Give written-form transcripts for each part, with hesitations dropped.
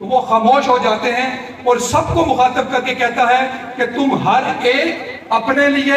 وہ خاموش ہو جاتے ہیں اور سب کو مخاطب کر کے کہتا ہے کہ تم ہر ایک اپنے لیے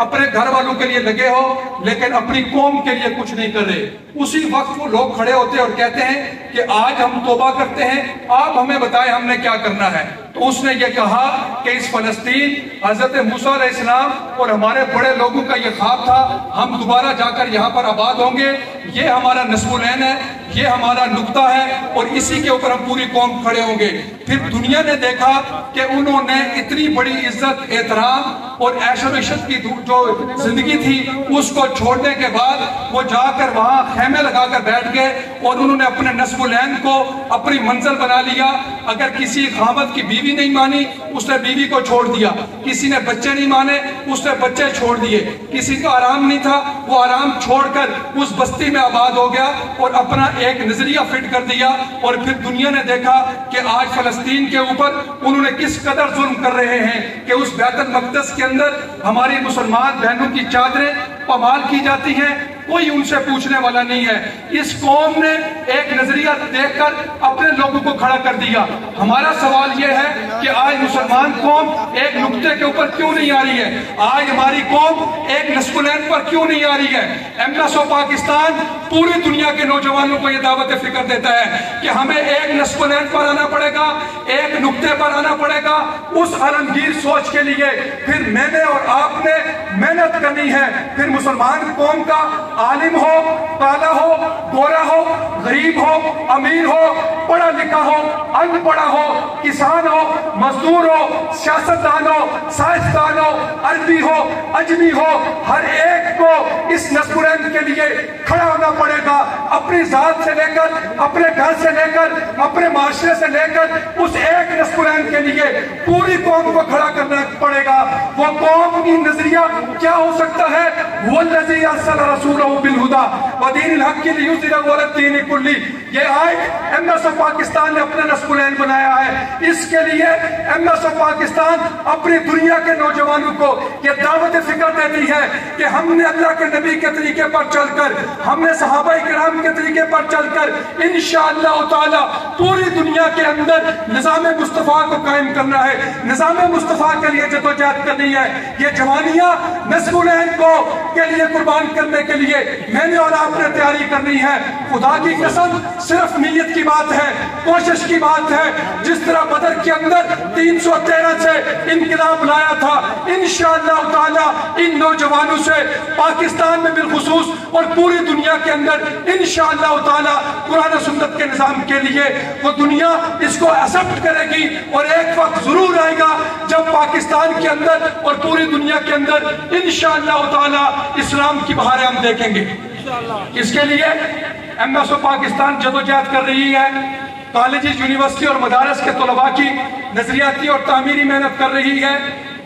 اپنے گھر والوں کے لیے لگے ہو لیکن اپنی قوم کے لیے کچھ نہیں کر رہے۔ اسی وقت وہ لوگ کھڑے ہوتے ہیں اور کہتے ہیں کہ آج ہم توبہ کرتے ہیں، آپ ہمیں بتائیں ہم نے کیا کرنا ہے۔ تو اس نے یہ کہا کہ اس فلسطین حضرت موسیٰ علیہ السلام اور ہمارے بڑے لوگوں کا یہ خواب تھا، ہم دوبارہ جا کر یہاں پر آباد ہوں گے، یہ ہمارا نصب العین ہے، یہ ہمارا نقطہ ہے اور اسی کے اوپر ہم پوری قوم کھڑے ہوں گے۔ پھر دنیا نے دیکھا کہ انہوں نے اتنی بڑی عزت، احترام اور عیش و عشرت کی جو زندگی تھی اس کو چھوڑنے کے بعد وہ جا کر وہاں خیمے لگا کر بیٹھ گئے اور انہوں نے اپنے نصب العین کو اپنی منزل بنا لیا۔ اگر کسی خاوند کی بیوی نہیں مانی اس نے بیوی کو چھوڑ دیا، کسی نے بچے نہیں مانے اس نے بچے چھوڑ دیے، کسی کا آرام نہیں تھا وہ آرام چھوڑ کر اس بستی میں آباد ہو گیا اور اپنا ایک نظریہ فٹ کر دیا۔ اور پھر دنیا نے دیکھا کہ آج فلسطین کے اوپر انہوں نے کس قدر ظلم کر رہے ہیں کہ اس بیت المقدس کے اندر ہماری مسلمان بہنوں کی چادریں پامال کی جاتی ہیں، کوئی ان سے پوچھنے والا نہیں ہے۔ اس قوم نے ایک نظریہ دیکھ کر اپنے لوگوں کو کھڑا کر دیا۔ ہمارا سوال یہ ہے کہ آج مسلمان قوم ایک نقطے کے اوپر کیوں نہیں آ رہی ہے؟ آج ہماری قوم ایک نصب العین پر کیوں نہیں آ رہی ہے؟ MSO پاکستان پوری دنیا کے نوجوانوں کو یہ دعوت فکر دیتا ہے کہ ہمیں ایک نصب العین پر آنا پڑے گا، ایک نقطے پر آنا پڑے گا۔ اس عالمگیر سوچ کے لیے پھر میں نے اور آپ نے محنت کرنی ہے۔ پھر مسلمان قوم کا عالم ہو، کالا ہو، گورا ہو، غریب ہو، امیر ہو، پڑھا لکھا ہو، ان پڑھا ہو، کسان ہو، مزدور ہو، سیاستدان ہو، سائنسدان ہو، عربی ہو، اجمی ہو، ہر ایک کو اس نصب العین کے لیے کھڑا ہونا پڑے گا۔ اپنی ذات سے لے کر، اپنے گھر سے لے کر، اپنے معاشرے سے لے کر اس ایک نصب العین کے لیے پوری قوم کو کھڑا کرنا پڑے گا۔ وہ قوم کی نظریہ کیا ہو سکتا ہے؟ وَالَّذِي أَرْسَلَ رَسُولَهُ بِالْهُدَى وَدِينِ الْحَقِّ لِيُظْهِرَهُ عَلَى الدِّينِ كُلِّهِ۔ یہ آیت MSO پاکستان نے اپنا نصب العین بنایا ہے۔ اس کے لیے MSO پاکستان اپنی دنیا کے نوجوانوں کو یہ دعوت فکر دیتی ہے کہ ہم نے اللہ کے نبی کے طریقے پر چل کر، ہم نے صحابہ کرام کے طریقے پر چل کر انشاءاللہ تعالی پوری دنیا کے اندر نظام مصطفیٰ کو قائم کرنا ہے، نظام مصطفیٰ کے لیے جدوجہد کرنی ہے۔ یہ جوانیاں نصب العین کو کے لیے قربان کرنے کے لیے میں نے اور آپ نے تیاری کرنی ہے۔ خدا کی قسم صرف نیت کی بات ہے، کوشش کی بات ہے۔ جس طرح بدر کے اندر 313 سے انقلاب لایا تھا، انشاءاللہ تعالی ان نوجوانوں سے پاکستان میں بالخصوص اور پوری دنیا کے اندر انشاءاللہ تعالی قرآن و سنت کے نظام کے لیے وہ دنیا اس کو ایکسپٹ کرے گی اور ایک وقت ضرور آئے گا جب پاکستان کے اندر اور پوری دنیا کے اندر انشاءاللہ تعالی اسلام کی بہاریں ہم دیکھیں گے۔ اس کے لیے MSO پاکستان جدوجہد کر رہی ہے، کالجز، یونیورسٹی اور مدارس کے طلباء کی نظریاتی اور تعمیری محنت کر رہی ہے۔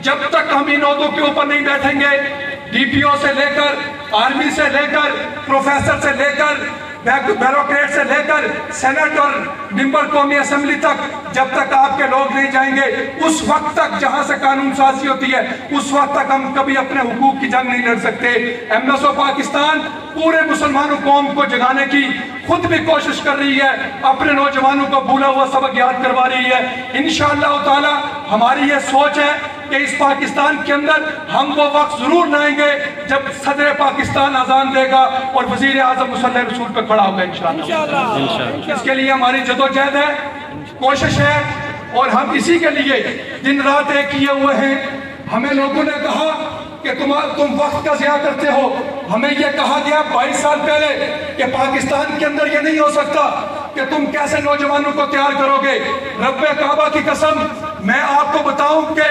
جب تک ہم ان عہدوں کے اوپر نہیں بیٹھیں گے، DPO سے لے کر، آرمی سے لے کر، پروفیسر سے لے کر، بیوروکریٹ سے لے کر سینٹ اور ممبر قومی اسمبلی تک، جب تک آپ کے لوگ نہیں جائیں گے اس وقت تک جہاں سے قانون سازی ہوتی ہے اس وقت تک ہم کبھی اپنے حقوق کی جنگ نہیں لڑ سکتے۔ MSO پاکستان پورے مسلمانوں قوم کو جگانے کی خود بھی کوشش کر رہی ہے، اپنے نوجوانوں کو بھولا ہوا سبق یاد کروا رہی ہے۔ انشاءاللہ تعالی ہماری یہ سوچ ہے کہ اس پاکستان کے اندر ہم وہ وقت ضرور لائیں گے جب صدر پاکستان اذان دے گا اور وزیر اعظم مصلی رسول پہ کھڑا ہوگا انشاءاللہ۔ اس کے لیے ہماری جدوجہد ہے، کوشش ہے اور ہم اسی کے لیے دن رات ایک کیے ہوئے ہیں۔ ہمیں لوگوں نے کہا کہ تم وقت کا ضیاع کرتے ہو، ہمیں یہ کہا گیا 22 سال پہلے کہ پاکستان کے اندر یہ نہیں ہو سکتا کہ تم کیسے نوجوانوں کو تیار کرو گے۔ رب کعبہ کی قسم میں آپ کو بتاؤں کہ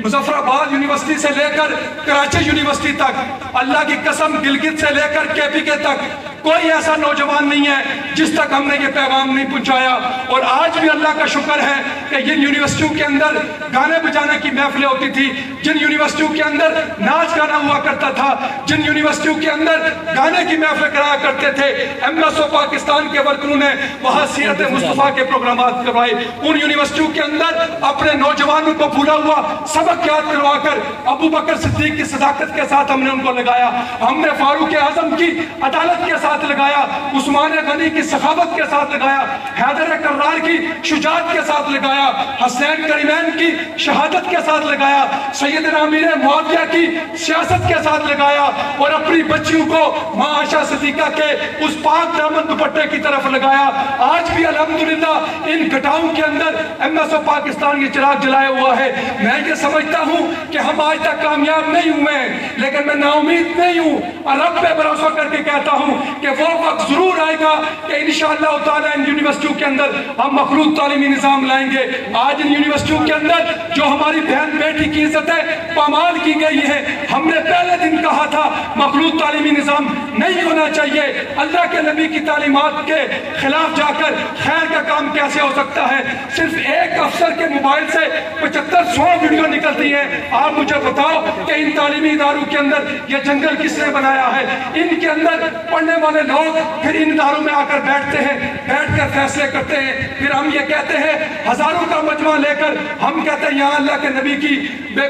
مظفر آباد یونیورسٹی سے لے کر کراچی یونیورسٹی تک، اللہ کی قسم گلگت سے لے کر KPK تک کوئی ایسا نوجوان نہیں ہے جس تک ہم نے یہ پیغام نہیں پہنچایا۔ اور آج بھی اللہ کا شکر ہے کہ جن یونیورسٹیوں کے اندر گانے بجانے کی محفلیں ہوتی تھی، جن یونیورسٹیوں کے اندر ناچ گانا ہوا کرتا تھا، جن یونیورسٹیوں کے اندر گانے کی محفلیں کرایا کرتے تھے، MSO پاکستان کے ورکروں نے وہاں سیرت مصطفیٰ کے پروگرامات کروائے۔ ان یونیورسٹیوں کے اندر اپنے نوجوانوں کو بھولا ہوا سبق یاد کروا کر ابو بکر صدیق کی صداقت کے ساتھ ہم نے ان کو لگایا، ہم نے فاروق اعظم کی عدالت کے ساتھ ساتھ لگایا، عثمان غنی کی سخاوت کے ساتھ لگایا، حیدر کرار کی شجاعت کے ساتھ لگایا، حسین کریمین کی شہادت کے ساتھ لگایا، سیدنا امیر معاویہ کی سیاست کے ساتھ لگایا، اور اپنی بچیوں کو ماں عائشہ صدیقہ کے اس پاک دامن دوپٹے کی طرف لگایا۔ آج بھی الحمدللہ ان گھٹاؤں کے اندر ایم ایس او پاکستان یہ چراغ جلائے ہوا ہے۔ میں یہ سمجھتا ہوں کہ ہم آج تک کامیاب نہیں ہوئے ہیں، لیکن میں نا امید نہیں ہوں، اور رب پہ بھروسہ کر کے کہتا ہوں کہ وہ وقت ضرور آئے گا کہ انشاءاللہ تعالیٰ ان یونیورسٹیوں کے اندر ہم مخلوط تعلیمی نظام لائیں گے۔ آج ان یونیورسٹیوں کے اندر جو ہماری بہن بیٹی کی عزتیں پامال کی گئی ہے، ہم نے پہلے دن کہا تھا مخلوط تعلیمی نظام نہیں ہونا چاہیے۔ اللہ کے نبی کی تعلیمات کے خلاف جا کر خیر کا کام کیسے ہو سکتا ہے؟ صرف ایک افسر کے موبائل سے 7500 ویڈیو نکلتی ہیں۔ آپ مجھے بتاؤ کہ ان تعلیمی اداروں کے اندر یہ جنگل کس نے بنایا ہے؟ ان کے اندر پڑھنے والے لوگ پھر ان اداروں میں آ کر بیٹھتے ہیں، بیٹھ کر فیصلے کرتے ہیں، پھر ہم یہ کہتے ہیں ہزاروں کا مجمع لے کر ہم کہتے ہیں یہاں اللہ کے نبی کی بے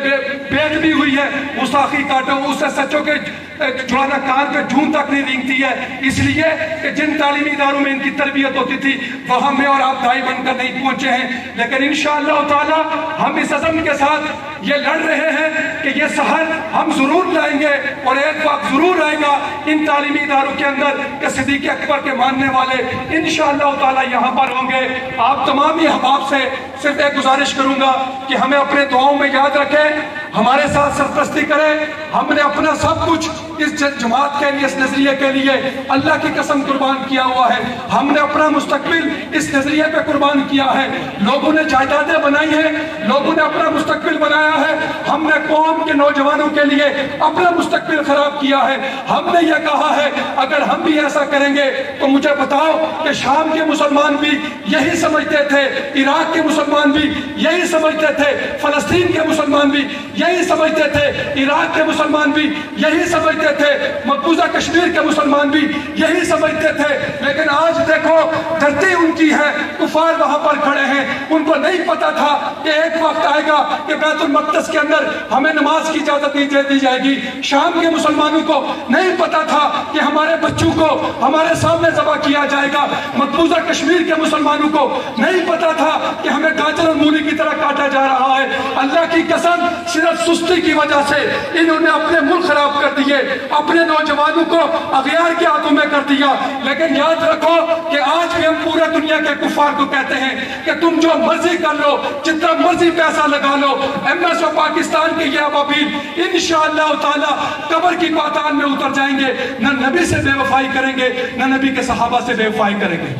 ادبی ہوئی ہے، گستاخی کاٹو، اس سے سچوں کے جڑانا کان پہ جون تک نہیں رینگتی ہے، اس لیے کہ جن تعلیمی اداروں میں ان کی تربیت ہوتی تھی وہاں میں اور آپ دائی بن کر نہیں پہنچے ہیں۔ لیکن انشاءاللہ تعالی ہم اس عزم کے ساتھ یہ لڑ رہے ہیں کہ یہ سحر ہم ضرور لائیں گے، اور ایک وقت ضرور آئے گا ان تعلیمی اداروں کے اندر کہ صدیق اکبر کے ماننے والے انشاءاللہ تعالی یہاں پر ہوں گے۔ آپ تمام ہی احباب سے صرف ایک گزارش کروں گا کہ ہمیں اپنے دعاؤں میں یاد رکھیں، ہمارے ساتھ سرپرستی کریں۔ ہم نے اپنا سب کچھ اس جماعت کے لیے، اس نظریے کے لیے اللہ کی قسم قربان کیا ہوا ہے۔ ہم نے اپنا مستقبل اس نظریے پہ قربان کیا ہے۔ لوگوں نے جائیدادیں بنائی ہیں، لوگوں نے اپنا مستقبل بنایا ہے، ہم نے قوم کے نوجوانوں کے لیے اپنا مستقبل خراب کیا ہے۔ ہم نے یہ کہا ہے اگر ہم بھی ایسا کریں گے تو مجھے بتاؤ کہ شام کے مسلمان بھی یہی سمجھتے تھے، عراق کے مسلمان بھی یہی سمجھتے تھے، فلسطین کے مسلمان بھی یہی سمجھتے تھے، عراق کے مسلمان بھی یہی سمجھتے تھے، مقبوضہ کشمیر کے مسلمان بھی یہی سمجھتے تھے۔ لیکن آج دیکھو دھرتی ان کی ہے، کفار وہاں پر کھڑے ہیں۔ ان کو نہیں پتا تھا کہ ایک وقت آئے گا کہ بیت المقدس کے اندر ہمیں نماز کی اجازت نہیں دے دی جائے گی۔ شام کے مسلمانوں کو نہیں پتا تھا کہ ہمارے بچوں کو ہمارے سامنے ذبح کیا جائے گا۔ مقبوضہ کشمیر کے مسلمانوں کو نہیں پتا تھا کہ ہمیں گاجر اور مولی کی طرح کاٹا جا رہا ہے۔ اللہ کی قسم صرف سستی کی وجہ سے انہوں نے اپنے ملک خراب کر دیے، اپنے نوجوانوں کو اغیار کے ہاتھوں میں کر دیا۔ لیکن یاد رکھو کہ آج بھی ہم پورے دنیا کے کفار کو کہتے ہیں کہ تم جو مرضی کر لو، جتنا مرضی پیسہ لگا لو، ایم ایس او پاکستان کے یہ ابابیل انشاءاللہ تعالی قبر کی پاتال میں اتر جائیں گے، نہ نبی سے بے وفائی کریں گے، نہ نبی کے صحابہ سے بے وفائی کریں گے۔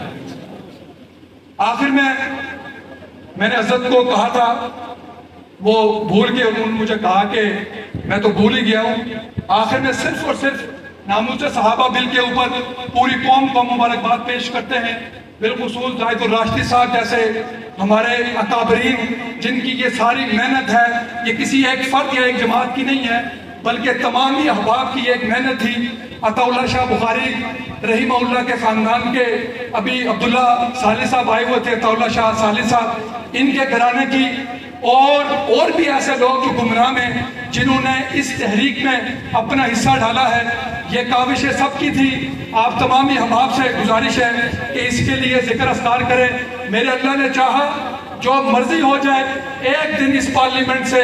آخر میں نے حضرت کو کہا تھا، وہ بھول کے انہوں نے مجھے کہا کہ میں تو بھول ہی گیا ہوں۔ آخر میں صرف اور صرف ناموس صحابہ بل کے اوپر پوری قوم کو مبارکباد پیش کرتے ہیں، بالخصوص زاہد الراشدی صاحب جیسے ہمارے اکابرین جن کی یہ ساری محنت ہے، یہ کسی ایک فرد یا ایک جماعت کی نہیں ہے بلکہ تمام ہی احباب کی ایک محنت تھی۔ عطا اللہ شاہ بخاری رحمہ اللہ کے خاندان کے ابھی عبداللہ صالح صاحب آئے ہوئے تھے، عطا اللہ شاہ صالح صاحب، ان کے گھرانے کی اور بھی ایسے لوگ جو گمراہ میں جنہوں نے اس تحریک میں اپنا حصہ ڈالا ہے۔ یہ کاوشیں سب کی تھی۔ آپ تمامی احباب سے گزارش ہے کہ اس کے لیے ذکر اذکار کریں۔ میرے اللہ نے چاہا جو مرضی ہو جائے، ایک دن اس پارلیمنٹ سے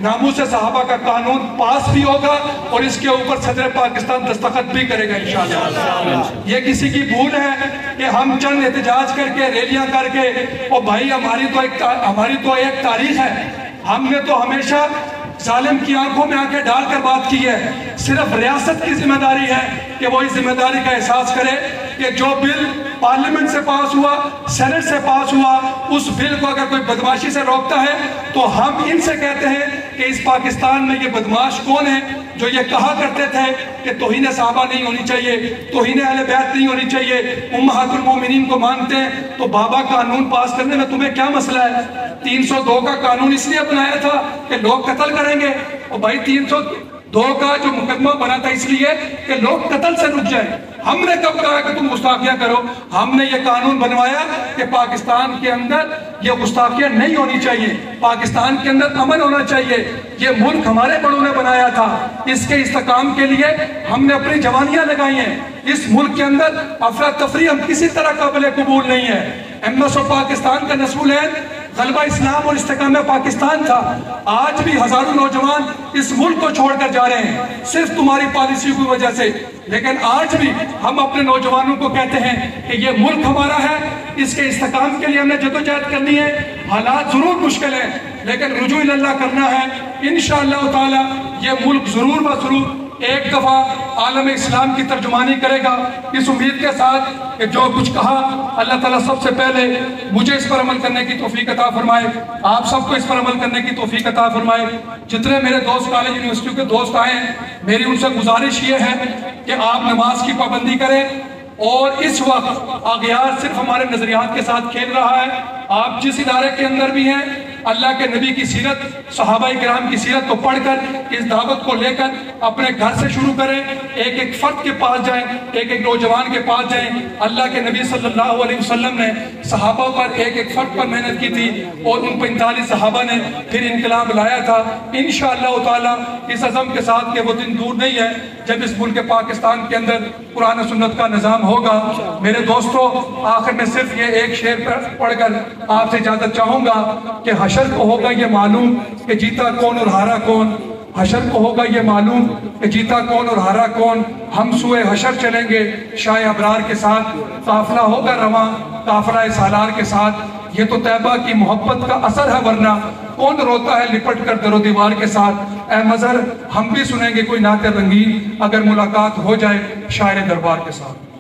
ناموس صحابہ کا قانون پاس بھی ہوگا اور اس کے اوپر صدر پاکستان دستخط بھی کرے گا انشاءاللہ۔ یہ کسی کی بھول ہے کہ ہم چند احتجاج کر کے، ریلیاں کر کے، اور بھائی ہماری تو ایک تاریخ ہے۔ ہم نے تو ہمیشہ ظالم کی آنکھوں میں آنکھیں ڈال کر بات کی ہے۔ صرف ریاست کی ذمہ داری ہے کہ وہ اس ذمہ داری کا احساس کرے کہ جو بل پارلیمنٹ سے پاس ہوا، سینٹ سے پاس ہوا، اس بل کو اگر کوئی بدماشی سے روکتا ہے تو ہم ان سے کہتے ہیں کہ اس پاکستان میں یہ بدماش کون ہے جو یہ کہا کرتے تھے کہ توہین صحابہ نہیں ہونی چاہیے، توہین اہل بیت نہیں ہونی چاہیے، امہات المومنین کو مانتے ہیں تو بابا قانون پاس کرنے میں تمہیں کیا مسئلہ ہے؟ 302 کا قانون اس لیے بنایا تھا کہ لوگ قتل کریں گے، اور بھائی 302 کا جو مقدمہ بنا تھا اس لیے کہ لوگ قتل سے رک جائیں۔ ہم نے کب کہا کہ تم گستاخیاں کرو؟ ہم نے یہ قانون بنوایا کہ پاکستان کے اندر یہ گستاخیاں نہیں ہونی چاہیے، پاکستان کے اندر امن ہونا چاہیے۔ یہ ملک ہمارے بڑوں نے بنایا تھا، اس کے استحکام کے لیے ہم نے اپنی جوانیاں لگائی ہیں۔ اس ملک کے اندر افراتفری ہم کسی طرح قابل قبول نہیں ہے۔ ایم ایس او پاکستان کا نصب العین غلبہ اسلام اور استحکام پاکستان تھا۔ آج بھی ہزاروں نوجوان اس ملک کو چھوڑ کر جا رہے ہیں صرف تمہاری پالیسی کی وجہ سے، لیکن آج بھی ہم اپنے نوجوانوں کو کہتے ہیں کہ یہ ملک ہمارا ہے، اس کے استحکام کے لیے ہم نے جدوجہد کرنی ہے۔ حالات ضرور مشکل ہیں لیکن رجوع اللہ کرنا ہے۔ انشاءاللہ تعالی یہ ملک ضرور ضرور ایک دفعہ عالم اسلام کی ترجمانی کرے گا، اس امید کے ساتھ کہ جو کچھ کہا اللہ تعالیٰ سب سے پہلے مجھے اس پر عمل کرنے کی توفیق عطا فرمائے، آپ سب کو اس پر عمل کرنے کی توفیق عطا فرمائے۔ جتنے میرے دوست کالج یونیورسٹیوں کے دوست آئے ہیں، میری ان سے گزارش یہ ہے کہ آپ نماز کی پابندی کریں، اور اس وقت اغیار صرف ہمارے نظریات کے ساتھ کھیل رہا ہے۔ آپ جس ادارے کے اندر بھی ہیں، اللہ کے نبی کی سیرت، صحابہ کرام کی سیرت کو پڑھ کر اس دعوت کو لے کر اپنے گھر سے شروع کریں، ایک ایک فرد کے پاس جائیں، ایک ایک نوجوان کے پاس جائیں۔ اللہ کے نبی صلی اللہ علیہ وسلم نے صحابہ پر ایک ایک فرد پر محنت کی تھی، اور ان 45 صحابہ نے پھر انقلاب لایا تھا۔ انشاءاللہ تعالی اس عزم کے ساتھ کہ وہ دن دور نہیں ہے جب اس ملک پاکستان کے اندر قرآن و سنت کا نظام ہوگا۔ میرے دوستو، آخر میں صرف یہ ایک شعر پڑھ کر آپ سے اجازت چاہوں گا کہ حشر کو ہوگا یہ معلوم کہ جیتا کون اور ہارا کون، حشر کو ہوگا یہ معلوم کہ جیتا کون اور ہارا کون، ہم سوئے حشر چلیں گے شاہ ابرار کے ساتھ، قافلہ ہوگا رواں قافلہ سالار کے ساتھ۔ یہ تو طیبہ کی محبت کا اثر ہے، ورنہ کون روتا ہے لپٹ کر در و دیوار کے ساتھ۔ اے مظہر، ہم بھی سنیں گے کوئی نعت رنگین اگر ملاقات ہو جائے شاعر دربار کے ساتھ۔